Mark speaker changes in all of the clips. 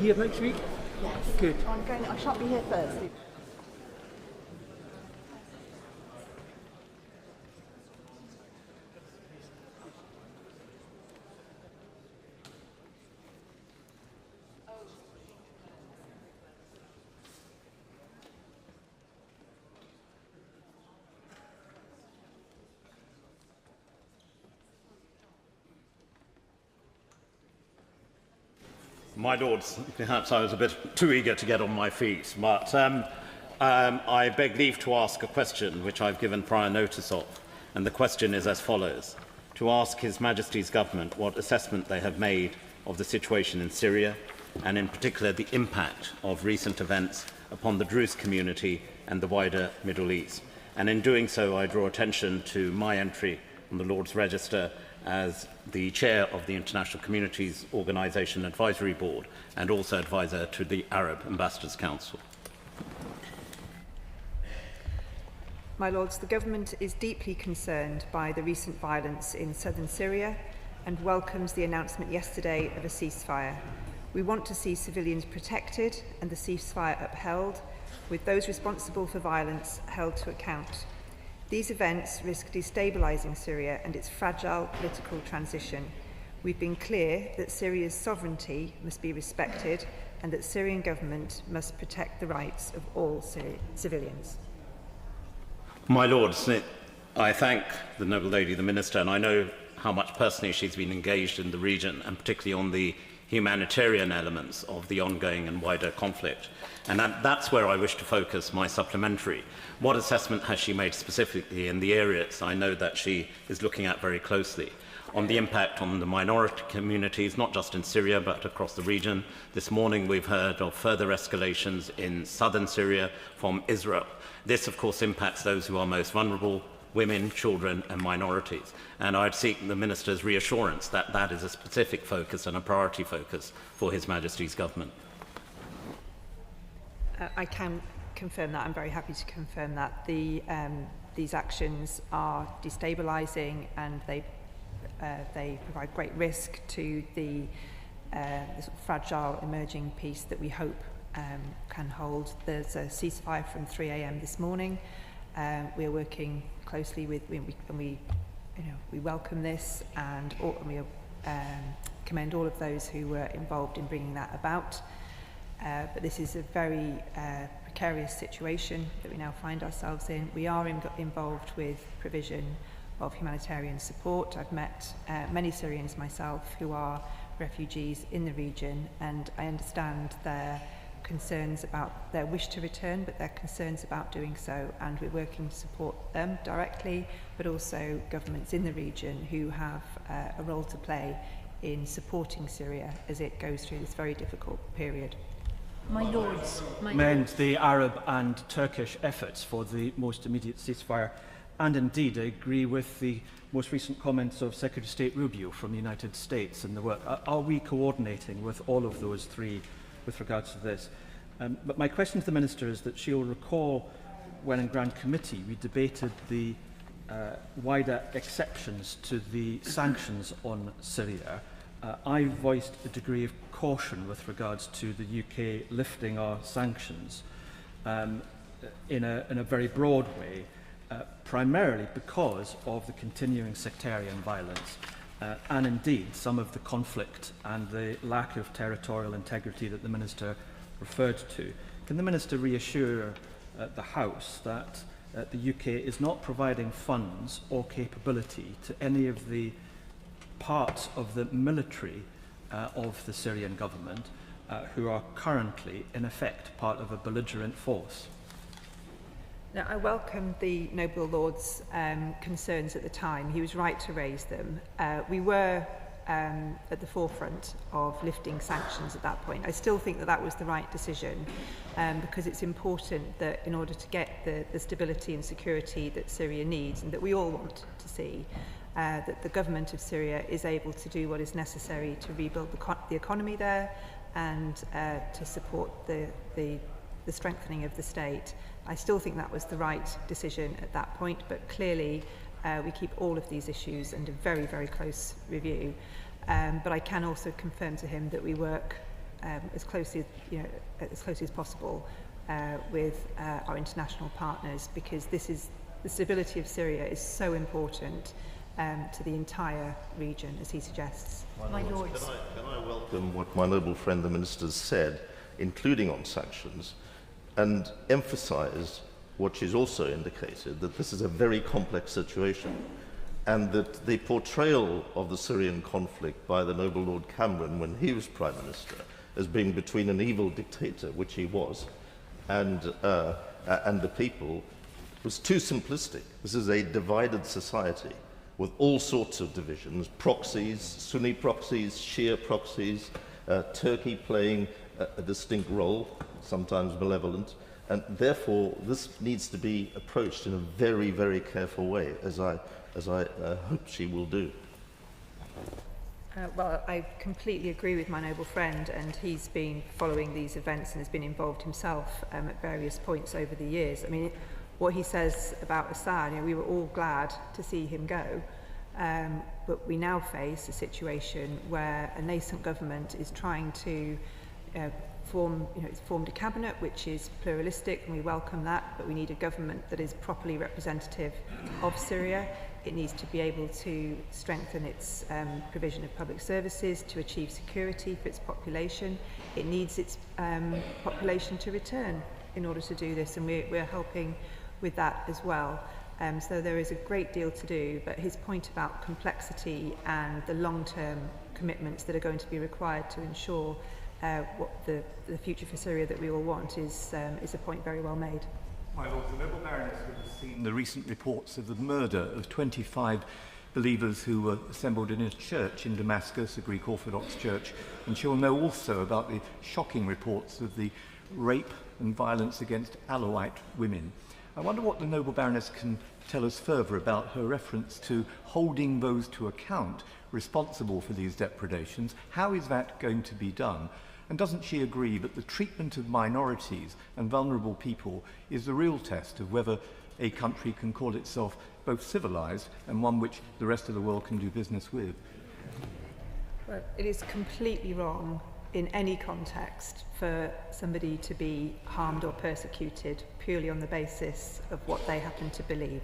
Speaker 1: here next week?
Speaker 2: Yes.
Speaker 1: Good.
Speaker 2: I shan't be here first.
Speaker 3: My Lords, perhaps I was a bit too eager to get on my feet, but I beg leave to ask a question which I've given prior notice of, and the question is as follows. To ask His Majesty's Government what assessment they have made of the situation in Syria, and in particular the impact of recent events upon the Druze community and the wider Middle East. And in doing so, I draw attention to my entry on the Lord's Register as the chair of the International Communities Organisation Advisory Board and also advisor to the Arab Ambassadors Council.
Speaker 4: My Lords, the Government is deeply concerned by the recent violence in southern Syria and welcomes the announcement yesterday of a ceasefire. We want to see civilians protected and the ceasefire upheld, with those responsible for violence held to account. These events risk destabilising Syria and its fragile political transition. We've been clear that Syria's sovereignty must be respected and that Syrian government must protect the rights of all civilians.
Speaker 3: My Lords, I thank the noble lady, the Minister, and I know how much personally she's been engaged in the region, and particularly on the humanitarian elements of the ongoing and wider conflict. And that's where I wish to focus my supplementary. What assessment has she made specifically in the areas I know that she is looking at very closely? On the impact on the minority communities, not just in Syria, but across the region. This morning we've heard of further escalations in southern Syria from Israel. This, of course, impacts those who are most vulnerable, women, children and minorities. And I'd seek the Minister's reassurance that that is a specific focus and a priority focus for His Majesty's Government.
Speaker 4: I can confirm that. I'm very happy to confirm that. These actions are destabilising and they provide great risk to the sort of fragile emerging peace that we hope can hold. There's a ceasefire from 3 a.m. this morning. We are working closely with, we welcome this and we commend all of those who were involved in bringing that about. But this is a very precarious situation that we now find ourselves in. We are involved with provision of humanitarian support. I've met many Syrians myself who are refugees in the region, and I understand their concerns about their wish to return, but their concerns about doing so, and we're working to support them directly, but also governments in the region who have a role to play in supporting Syria as it goes through this very difficult period.
Speaker 5: My Lords,
Speaker 1: Commend the Arab and Turkish efforts for the most immediate ceasefire, and indeed I agree with the most recent comments of Secretary of State Rubio from the United States and the work. Are we coordinating with all of those three with regards to this? But my question to the Minister is that she'll recall when in Grand Committee we debated the wider exceptions to the sanctions on Syria. I voiced a degree of caution with regards to the UK lifting our sanctions in a very broad way, primarily because of the continuing sectarian violence and indeed some of the conflict and the lack of territorial integrity that the Minister referred to. Can the Minister reassure the House that the UK is not providing funds or capability to any of the parts of the military of the Syrian government who are currently, in effect, part of a belligerent force?
Speaker 4: Now, I welcome the Noble Lord's concerns at the time. He was right to raise them. We were at the forefront of lifting sanctions at that point. I still think that that was the right decision because it's important that in order to get the stability and security that Syria needs and that we all want to see, that the government of Syria is able to do what is necessary to rebuild the economy there and to support the strengthening of the state. I still think that was the right decision at that point, but clearly we keep all of these issues under very, very close review. But I can also confirm to him that we work as closely as possible with our international partners, because the stability of Syria is so important to the entire region, as he suggests.
Speaker 2: My Lords. Can I welcome what my noble friend the Minister said, including on sanctions, and emphasise what she's also indicated, that this is a very complex situation, and that the portrayal of the Syrian conflict by the noble Lord Cameron when he was Prime Minister as being between an evil dictator, which he was, and the people, was too simplistic. This is a divided society with all sorts of divisions, proxies, Sunni proxies, Shia proxies, Turkey playing a distinct role, sometimes malevolent, and therefore this needs to be approached in a very, very careful way, as I hope she will do.
Speaker 4: Well, I completely agree with my noble friend, and he's been following these events and has been involved himself at various points over the years. I mean, what he says about Assad, we were all glad to see him go, but we now face a situation where a nascent government is trying to it's formed a cabinet which is pluralistic, and we welcome that, but we need a government that is properly representative of Syria. It needs to be able to strengthen its provision of public services, to achieve security for its population. It needs its population to return in order to do this, and we're helping with that as well. So there is a great deal to do, but his point about complexity and the long-term commitments that are going to be required to ensure what the future for Syria that we all want is a point very well made.
Speaker 5: My Lord, the noble Baroness will have seen the recent reports of the murder of 25 believers who were assembled in a church in Damascus, a Greek Orthodox church, and she'll know also about the shocking reports of the rape and violence against Alawite women. I wonder what the noble Baroness can tell us further about her reference to holding those to account responsible for these depredations. How is that going to be done? And doesn't she agree that the treatment of minorities and vulnerable people is the real test of whether a country can call itself both civilised and one which the rest of the world can do business with?
Speaker 4: Well, it is completely wrong in any context for somebody to be harmed or persecuted purely on the basis of what they happen to believe.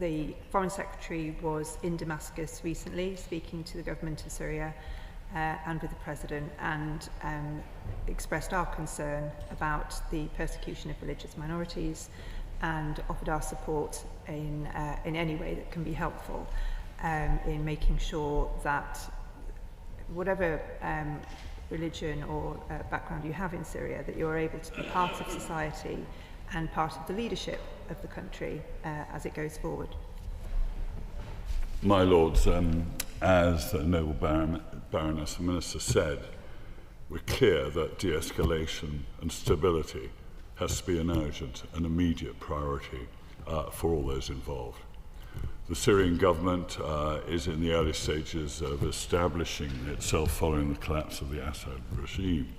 Speaker 4: The Foreign Secretary was in Damascus recently speaking to the government of Syria and with the President, and expressed our concern about the persecution of religious minorities and offered our support in any way that can be helpful in making sure that whatever religion or background you have in Syria, that you're able to be part of society and part of the leadership of the country as it goes forward.
Speaker 6: My Lords, as the noble Baroness and Minister said, we're clear that de-escalation and stability has to be an urgent and immediate priority for all those involved. The Syrian government is in the early stages of establishing itself following the collapse of the Assad regime.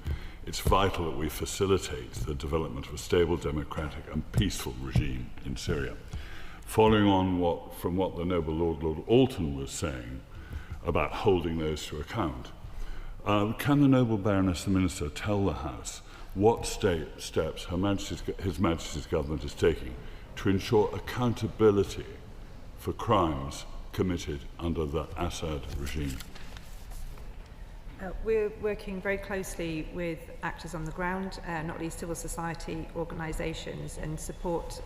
Speaker 6: It's vital that we facilitate the development of a stable, democratic and peaceful regime in Syria. Following on from what the noble Lord Alton was saying about holding those to account, can the noble Baroness the Minister tell the House what steps His Majesty's government is taking to ensure accountability for crimes committed under the Assad regime?
Speaker 4: We're working very closely with actors on the ground, not least civil society organisations, and support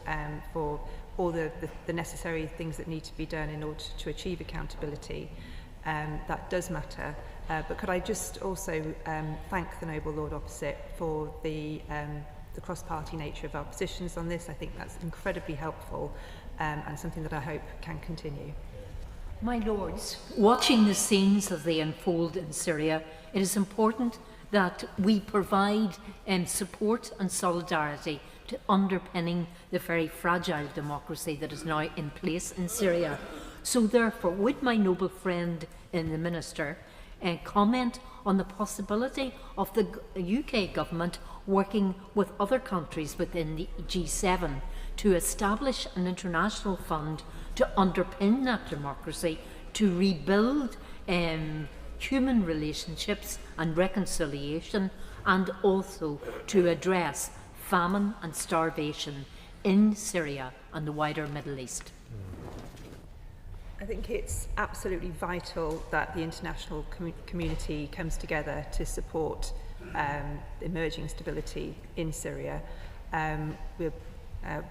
Speaker 4: for all the necessary things that need to be done in order to achieve accountability. That does matter. But could I just also thank the noble Lord opposite for the cross-party nature of our positions on this. I think that's incredibly helpful and something that I hope can continue.
Speaker 7: My Lords, watching the scenes as they unfold in Syria, it is important that we provide support and solidarity to underpinning the very fragile democracy that is now in place in Syria. So therefore, would my noble friend in the Minister comment on the possibility of the UK government working with other countries within the G7 to establish an international fund to underpin that democracy, to rebuild human relationships and reconciliation, and also to address famine and starvation in Syria and the wider Middle East.
Speaker 4: I think it's absolutely vital that the international community comes together to support emerging stability in Syria. We're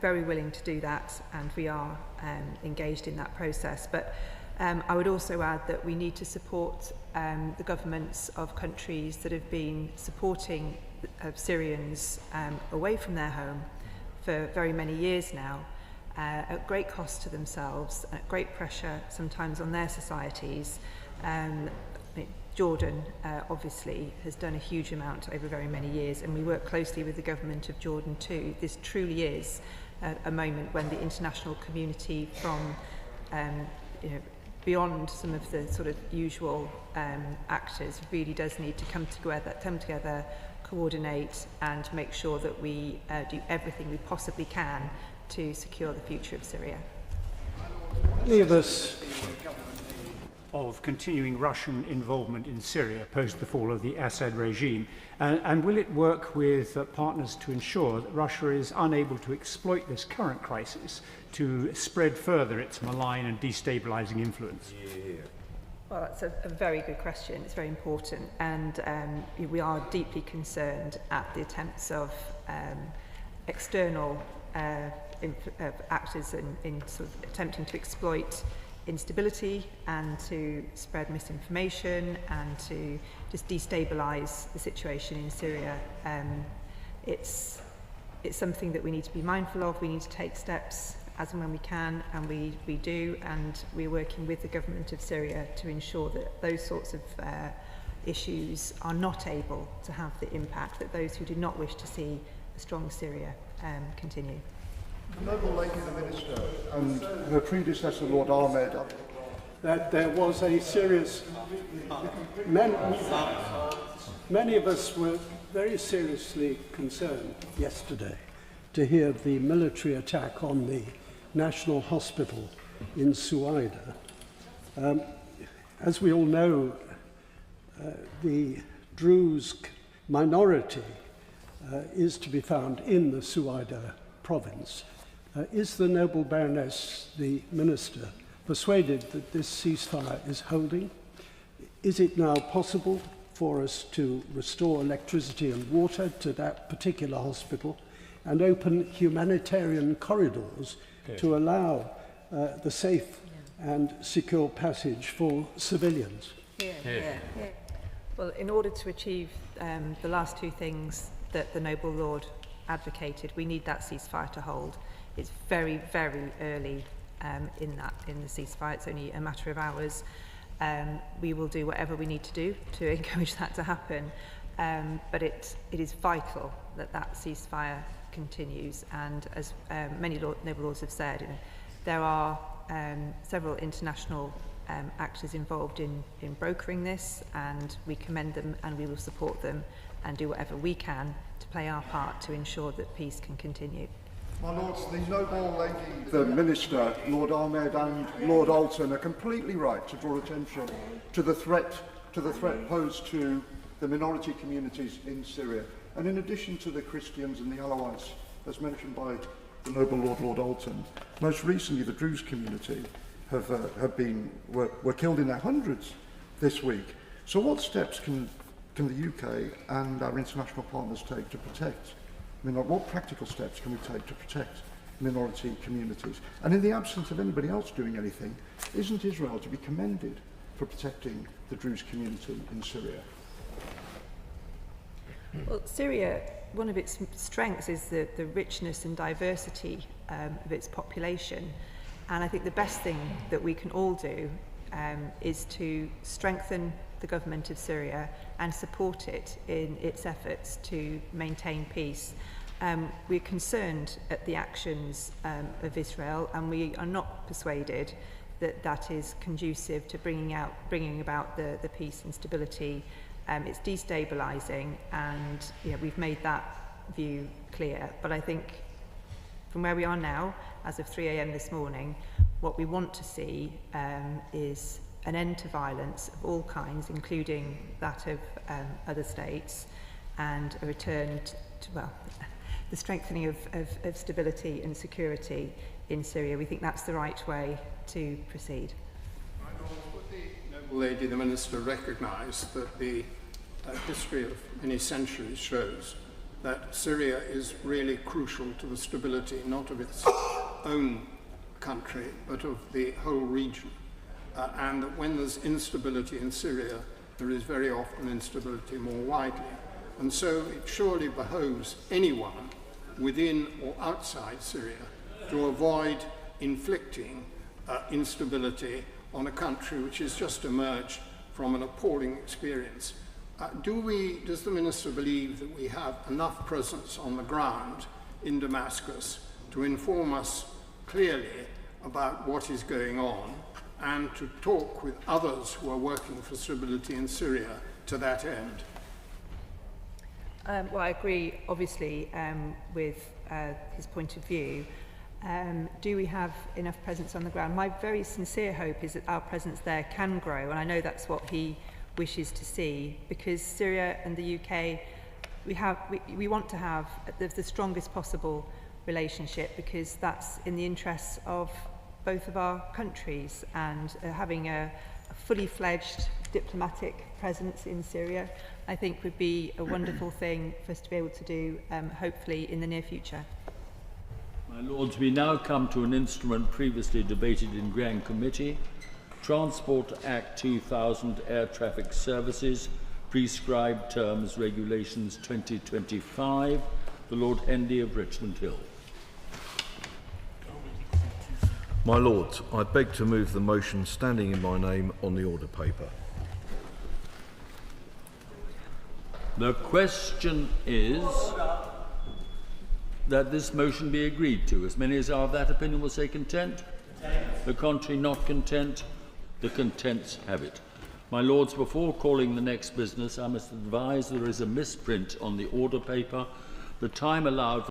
Speaker 4: very willing to do that, and we are engaged in that process. But I would also add that we need to support the governments of countries that have been supporting Syrians away from their home for very many years now, at great cost to themselves, at great pressure sometimes on their societies. Jordan obviously has done a huge amount over very many years, and we work closely with the government of Jordan too. This truly is a moment when the international community, from beyond some of the sort of usual actors, really does need to come together, coordinate, and make sure that we do everything we possibly can to secure the future of Syria.
Speaker 8: Many of us of continuing Russian involvement in Syria post the fall of the Assad regime, and will it work with partners to ensure that Russia is unable to exploit this current crisis to spread further its malign and destabilising influence?
Speaker 4: Well, that's a very good question. It's very important, and we are deeply concerned at the attempts of external actors in sort of attempting to exploit instability and to spread misinformation and to just destabilise the situation in Syria. It's something that we need to be mindful of. We need to take steps as and when we can, and we do, and we're working with the government of Syria to ensure that those sorts of issues are not able to have the impact that those who do not wish to see a strong Syria continue.
Speaker 9: The Noble Lady, the Minister, and her predecessor, Lord Ahmad,
Speaker 10: that there was a serious... Many of us were very seriously concerned yesterday to hear the military attack on the National Hospital in Suaida. As we all know, the Druze minority is to be found in the Suaida province. Is the Noble Baroness, the Minister, persuaded that this ceasefire is holding? Is it now possible for us to restore electricity and water to that particular hospital and open humanitarian corridors to allow the safe and secure passage for civilians?
Speaker 4: Well, in order to achieve the last two things that the Noble Lord advocated, we need that ceasefire to hold. It's very, very early in the ceasefire. It's only a matter of hours. We will do whatever we need to do to encourage that to happen. But it is vital that that ceasefire continues. And as many Noble Lords have said, there are several international actors involved in brokering this, and we commend them and we will support them and do whatever we can to play our part to ensure that peace can continue.
Speaker 9: My Lords, the Noble Lady, the Minister, Lord Ahmed and Lord Alton are completely right to draw attention to the threat posed to the minority communities in Syria. And in addition to the Christians and the Alawites, as mentioned by the Noble Lord Alton, most recently the Druze community were killed in their hundreds this week. So what steps can the UK and our international partners take to protect? What practical steps can we take to protect minority communities? And in the absence of anybody else doing anything, isn't Israel to be commended for protecting the Druze community in Syria?
Speaker 4: Well, Syria, one of its strengths is the richness and diversity of its population. And I think the best thing that we can all do is to strengthen the government of Syria and support it in its efforts to maintain peace. We're concerned at the actions of Israel, and we are not persuaded that that is conducive to bringing about the peace and stability. It's destabilising, and we've made that view clear. But I think from where we are now, as of 3 a.m. this morning, what we want to see is an end to violence of all kinds, including that of other states, and a return to, well, the strengthening of stability and security in Syria. We think that's the right way to proceed.
Speaker 11: Would the noble lady, the Minister, recognise that the history of many centuries shows that Syria is really crucial to the stability not of its own country but of the whole region, and that when there's instability in Syria there is very often instability more widely, and so it surely behoves anyone within or outside Syria to avoid inflicting instability on a country which has just emerged from an appalling experience. Does the Minister believe that we have enough presence on the ground in Damascus to inform us clearly about what is going on and to talk with others who are working for stability in Syria to that end?
Speaker 4: Well, I agree, obviously, with his point of view. Do we have enough presence on the ground? My very sincere hope is that our presence there can grow, and I know that's what he wishes to see, because Syria and the UK, we want to have the strongest possible relationship, because that's in the interests of both of our countries, and having a fully fledged diplomatic presence in Syria, I think, would be a wonderful thing for us to be able to do, hopefully in the near future.
Speaker 12: My Lords, we now come to an instrument previously debated in Grand Committee, Transport Act 2000 Air Traffic Services, Prescribed Terms Regulations 2025, the Lord Hendy of Richmond Hill.
Speaker 13: My Lords, I beg to move the motion standing in my name on the order paper.
Speaker 12: The question is that this motion be agreed to. As many as are of that opinion will say content. The contrary not content. The contents have it. My Lords, before calling the next business, I must advise there is a misprint on the order paper. The time allowed